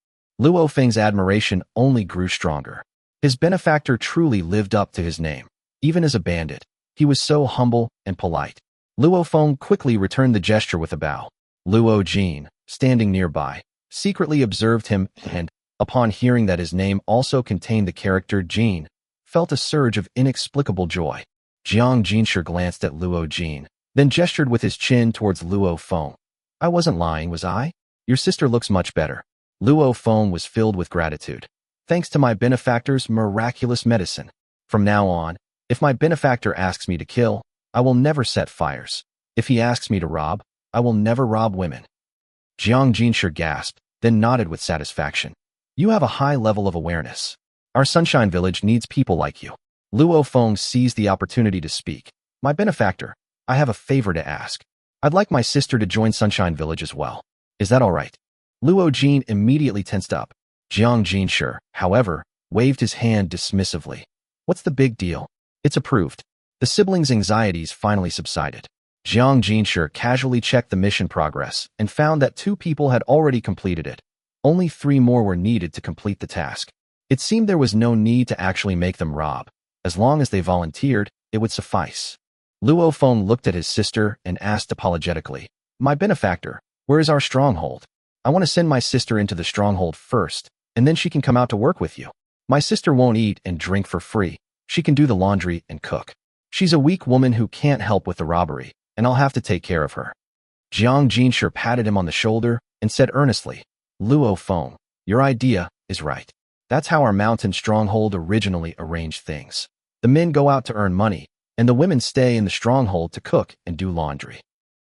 Luo Feng's admiration only grew stronger. His benefactor truly lived up to his name. Even as a bandit, he was so humble and polite. Luo Feng quickly returned the gesture with a bow. Luo Jin, standing nearby, secretly observed him and, upon hearing that his name also contained the character Jin, felt a surge of inexplicable joy. Jiang Jinshi glanced at Luo Jin, then gestured with his chin towards Luo Feng. "I wasn't lying, was I? Your sister looks much better." Luo Feng was filled with gratitude. "Thanks to my benefactor's miraculous medicine. From now on, if my benefactor asks me to kill, I will never set fires. If he asks me to rob, I will never rob women." Jiang Jinshi gasped, then nodded with satisfaction. "You have a high level of awareness. Our Sunshine Village needs people like you." Luo Feng seized the opportunity to speak. "My benefactor, I have a favor to ask. I'd like my sister to join Sunshine Village as well. Is that all right?" Luo Jin immediately tensed up. Jiang Jinshi, however, waved his hand dismissively. "What's the big deal? It's approved." The siblings' anxieties finally subsided. Jiang Jinshi casually checked the mission progress and found that 2 people had already completed it. Only 3 more were needed to complete the task. It seemed there was no need to actually make them rob. As long as they volunteered, it would suffice. Luo Feng looked at his sister and asked apologetically, "My benefactor, where is our stronghold? I want to send my sister into the stronghold first, and then she can come out to work with you. My sister won't eat and drink for free. She can do the laundry and cook. She's a weak woman who can't help with the robbery, and I'll have to take care of her." Jiang Jinshi patted him on the shoulder and said earnestly, "Luo Feng, your idea is right. That's how our mountain stronghold originally arranged things. The men go out to earn money, and the women stay in the stronghold to cook and do laundry."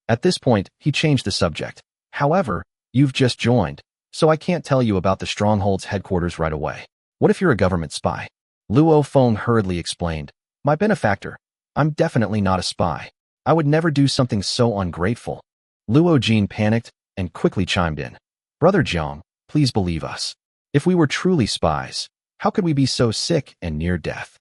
At this point, he changed the subject. "However, you've just joined, so I can't tell you about the stronghold's headquarters right away. What if you're a government spy?" Luo Feng hurriedly explained, "My benefactor, I'm definitely not a spy. I would never do something so ungrateful." Luo Jin panicked and quickly chimed in. "Brother Jiang, please believe us. If we were truly spies, how could we be so sick and near death?"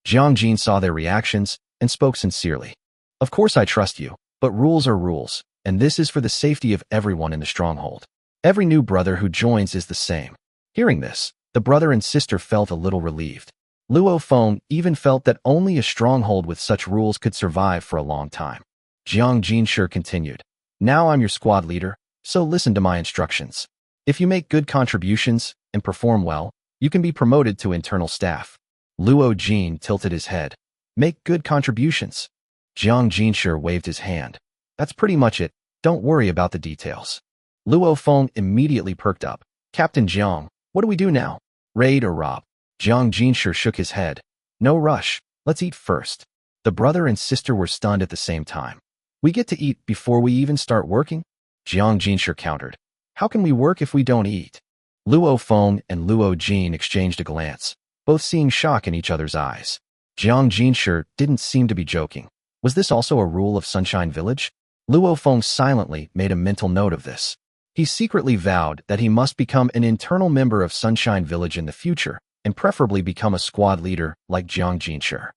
Jiang Jin saw their reactions and spoke sincerely. "Of course I trust you, but rules are rules, and this is for the safety of everyone in the stronghold. Every new brother who joins is the same." Hearing this, the brother and sister felt a little relieved. Luo Feng even felt that only a stronghold with such rules could survive for a long time. Jiang Jinshi continued, "Now I'm your squad leader, so listen to my instructions. If you make good contributions and perform well, you can be promoted to internal staff." Luo Jin tilted his head. "Make good contributions?" Jiang Jinshi waved his hand. "That's pretty much it. Don't worry about the details." Luo Feng immediately perked up. "Captain Jiang, what do we do now? Raid or rob?" Jiang Jinshi shook his head. "No rush. Let's eat first." The brother and sister were stunned at the same time. "We get to eat before we even start working?" Jiang Jinshi countered. "How can we work if we don't eat?" Luo Feng and Luo Jin exchanged a glance, both seeing shock in each other's eyes. Jiang Jinshi didn't seem to be joking. Was this also a rule of Sunshine Village? Luo Feng silently made a mental note of this. He secretly vowed that he must become an internal member of Sunshine Village in the future, and preferably become a squad leader like Jiang Jinshi.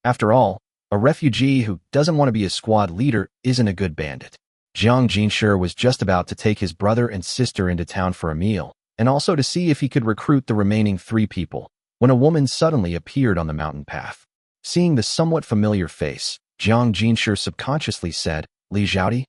After all, a refugee who doesn't want to be a squad leader isn't a good bandit. Jiang Jinshi was just about to take his brother and sister into town for a meal, and also to see if he could recruit the remaining 3 people, when a woman suddenly appeared on the mountain path. Seeing the somewhat familiar face, Jiang Jinshi subconsciously said, "Li Xiaodi?"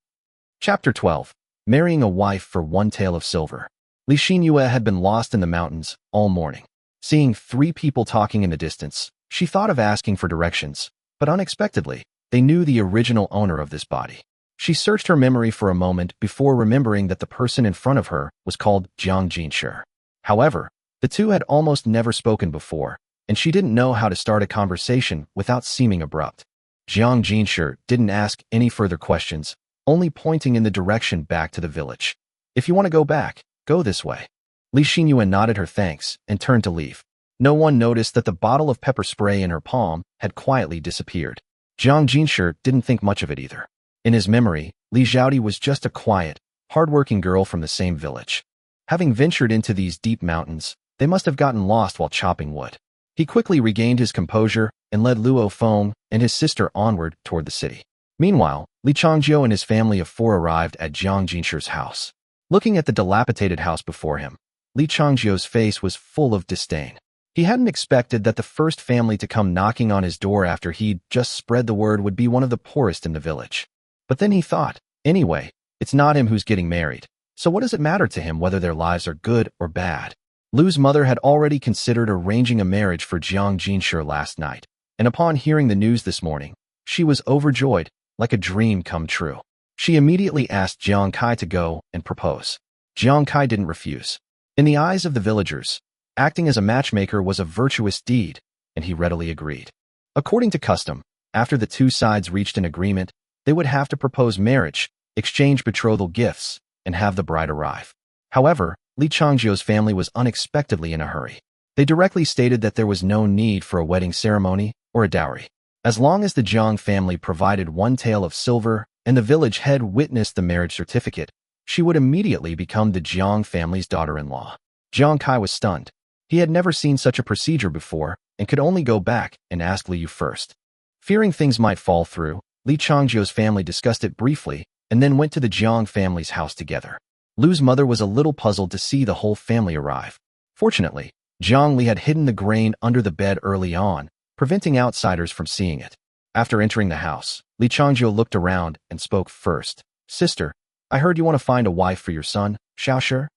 Chapter 12. Marrying a wife for 1 tael of silver. Li Xinyue had been lost in the mountains all morning. Seeing 3 people talking in the distance, she thought of asking for directions, but unexpectedly, they knew the original owner of this body. She searched her memory for a moment before remembering that the person in front of her was called Jiang Jinshi. However, the two had almost never spoken before, and she didn't know how to start a conversation without seeming abrupt. Jiang Jinshi didn't ask any further questions, only pointing in the direction back to the village. If you want to go back, go this way. Li Xinyuan nodded her thanks and turned to leave. No one noticed that the bottle of pepper spray in her palm had quietly disappeared. Jiang Jinshi didn't think much of it either. In his memory, Li Xiaodi was just a quiet, hard-working girl from the same village. Having ventured into these deep mountains, they must have gotten lost while chopping wood. He quickly regained his composure and led Luo Feng and his sister onward toward the city. Meanwhile, Li Changjiu and his family of 4 arrived at Jiang Jinshi's house. Looking at the dilapidated house before him, Li Changjiu's face was full of disdain. He hadn't expected that the first family to come knocking on his door after he'd just spread the word would be one of the poorest in the village. But then he thought, anyway, it's not him who's getting married, so what does it matter to him whether their lives are good or bad? Lu's mother had already considered arranging a marriage for Jiang Jinshi last night, and upon hearing the news this morning, she was overjoyed, like a dream come true. She immediately asked Jiang Kai to go and propose. Jiang Kai didn't refuse. In the eyes of the villagers, acting as a matchmaker was a virtuous deed, and he readily agreed. According to custom, after the 2 sides reached an agreement, they would have to propose marriage, exchange betrothal gifts, and have the bride arrive. However, Li Changjiu's family was unexpectedly in a hurry. They directly stated that there was no need for a wedding ceremony or a dowry. As long as the Jiang family provided 1 tael of silver and the village head witnessed the marriage certificate, she would immediately become the Jiang family's daughter-in-law. Jiang Kai was stunned. He had never seen such a procedure before and could only go back and ask Li Yu first. Fearing things might fall through, Li Changjiu's family discussed it briefly and then went to the Jiang family's house together. Lu's mother was a little puzzled to see the whole family arrive. Fortunately, Jiang Li had hidden the grain under the bed early on, preventing outsiders from seeing it. After entering the house, Li Changjiu looked around and spoke first. Sister, I heard you want to find a wife for your son, Xiaoshi?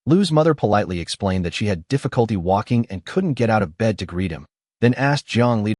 Lu's mother politely explained that she had difficulty walking and couldn't get out of bed to greet him, then asked Jiang Li